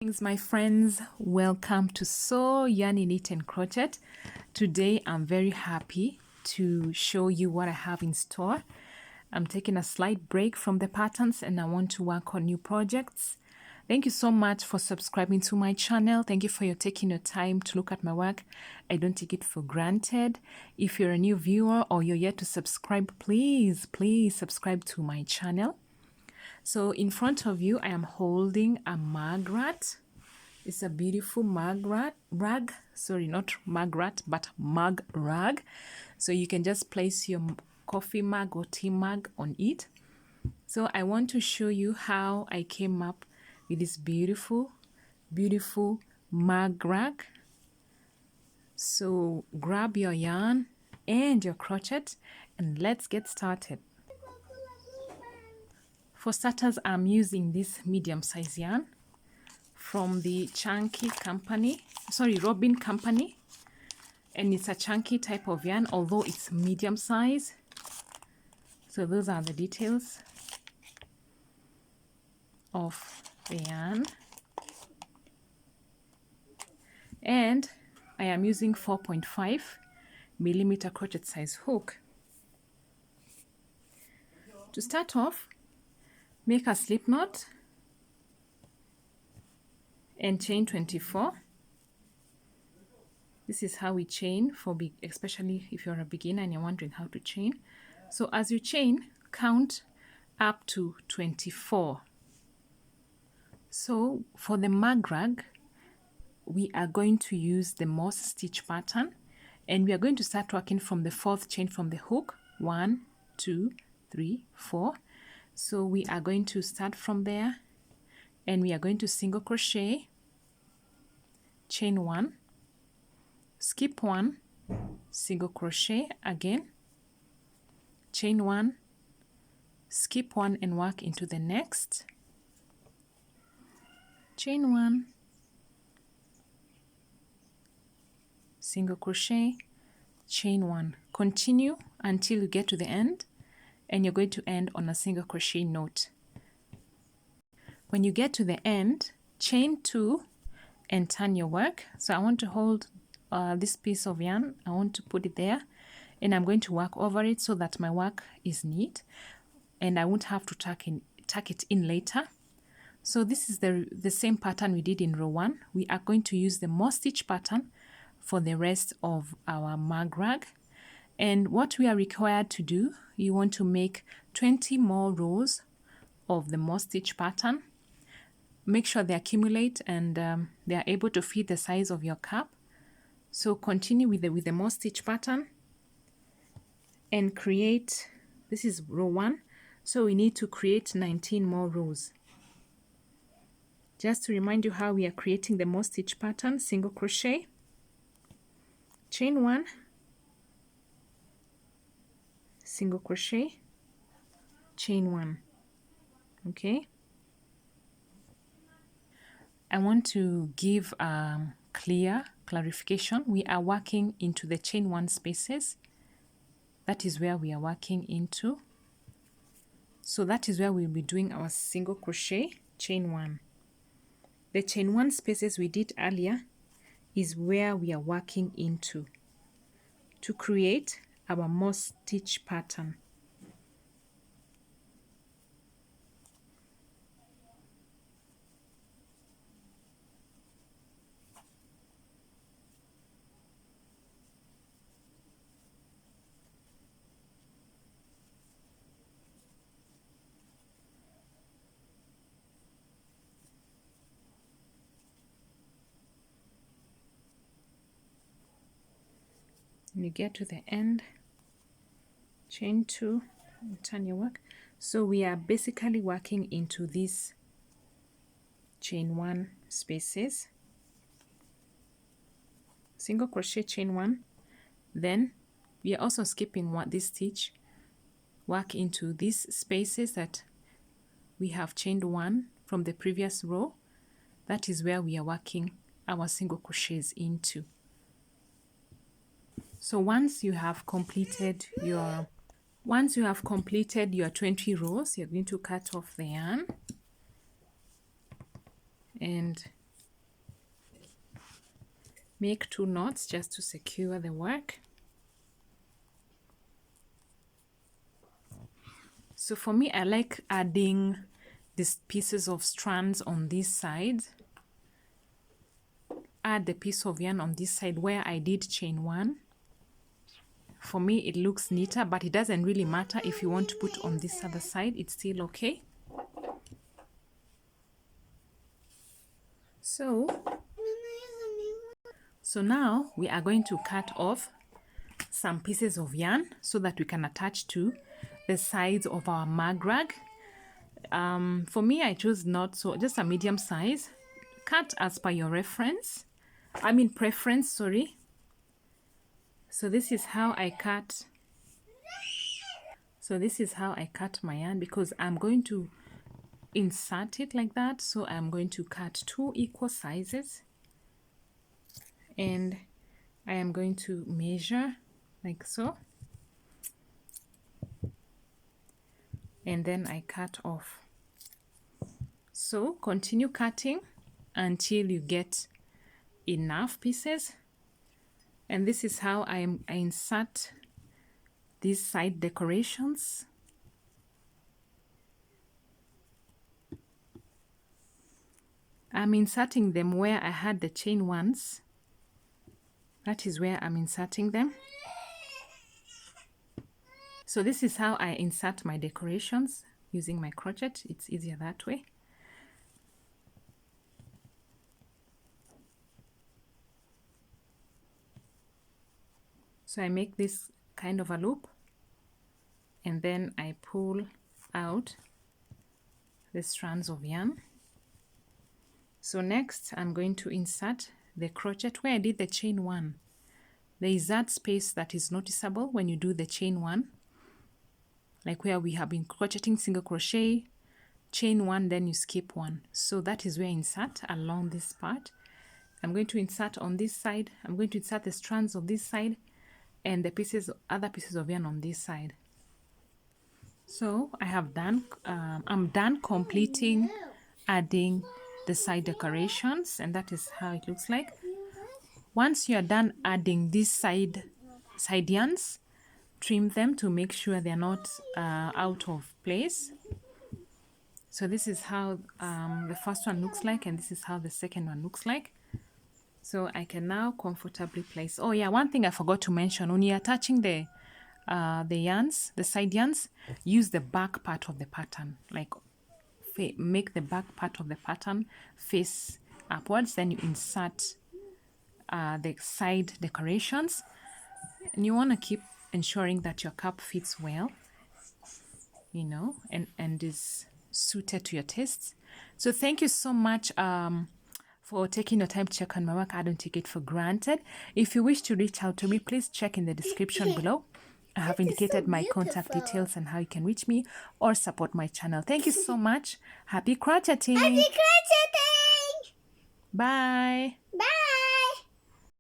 Greetings, my friends. Welcome to Sew, Yarn, Knit and Crochet. Today I'm very happy to show you what I have in store. I'm taking a slight break from the patterns and I want to work on new projects. Thank you so much for subscribing to my channel. Thank you for taking your time to look at my work. I don't take it for granted. If you're a new viewer or you're yet to subscribe, please subscribe to my channel. So in front of you, I am holding a mug rat. It's a beautiful mug rag. Sorry, not mug rat, but mug rag. So you can just place your coffee mug or tea mug on it. So I want to show you how I came up with this beautiful mug rag. So grab your yarn and your crochet and let's get started. For starters, I'm using this medium size yarn from the Robin Company. And it's a chunky type of yarn, although it's medium size. So those are the details of the yarn. And I am using 4.5mm crochet size hook. To start off, make a slip knot and chain 24. This is how we chain, especially if you're a beginner and you're wondering how to chain. So as you chain, count up to 24. So for the mug rag, we are going to use the moss stitch pattern, and we are going to start working from the 4th chain from the hook. 1, 2, 3, 4. So we are going to start from there and we are going to single crochet, chain 1, skip 1, single crochet again, chain 1, skip 1 and work into the next, chain 1, single crochet, chain 1. Continue until you get to the end, and you're going to end on a single crochet note. When you get to the end, chain 2 and turn your work. So I want to hold this piece of yarn, I want to put it there, and I'm going to work over it so that my work is neat and I won't have to tuck it in later. So this is the same pattern we did in row 1. We are going to use the moss stitch pattern for the rest of our mug rag. And what we are required to do, you want to make 20 more rows of the moss stitch pattern. Make sure they accumulate and they are able to fit the size of your cup. So continue with the moss stitch pattern and create, this is row 1, so we need to create 19 more rows. Just to remind you how we are creating the moss stitch pattern, single crochet, chain 1, single crochet, chain 1. Okay, I want to give clarification. We are working into the chain 1 spaces. That is where we are working into. So that is where we'll be doing our single crochet, chain 1. The chain 1 spaces we did earlier is where we are working into to create our moss stitch pattern. When you get to the end, chain 2 and turn your work. So we are basically working into these chain 1 spaces, single crochet, chain 1. Then we are also skipping this stitch, work into these spaces that we have chained 1 from the previous row. That is where we are working our single crochets into. So once you have completed your 20 rows, you're going to cut off the yarn and make 2 knots just to secure the work. So for me, I like adding these pieces of strands on this side. Add the piece of yarn on this side where I did chain 1. For me, it looks neater, but it doesn't really matter if you want to put on this other side, it's still okay. So now we are going to cut off some pieces of yarn so that we can attach to the sides of our mag rag. For me, I chose just a medium size. Cut as per your preference, sorry. So this is how I cut. So this is how I cut my yarn, because I'm going to insert it like that. So I'm going to cut 2 equal sizes, and I am going to measure like so, and then I cut off. So continue cutting until you get enough pieces. And this is how I insert these side decorations. I'm inserting them where I had the chain ones. That is where I'm inserting them. So this is how I insert my decorations using my crochet. It's easier that way. So I make this kind of a loop, and then I pull out the strands of yarn. So next I'm going to insert the crochet where I did the chain 1. There is that space that is noticeable when you do the chain 1, like where we have been crocheting single crochet, chain 1, then you skip 1. So that is where I insert along this part. I'm going to insert on this side. I'm going to insert the strands of this side and the other pieces of yarn on this side. So I have done, I'm done completing adding the side decorations, and that is how it looks like. Once you are done adding these side yarns, trim them to make sure they're not out of place. So this is how the first one looks like, and this is how the second one looks like. So I can now comfortably place. Oh yeah, one thing I forgot to mention, when you're attaching the yarns, the side yarns, use the back part of the pattern. Like make the back part of the pattern face upwards, then you insert the side decorations. And you want to keep ensuring that your cap fits well, you know, and is suited to your tastes. So thank you so much for taking your time to check on my work. I don't take it for granted. If you wish to reach out to me, please check in the description below. I have indicated my contact details and how you can reach me or support my channel. Thank you so much. Happy crocheting. Happy crocheting. Bye. Bye.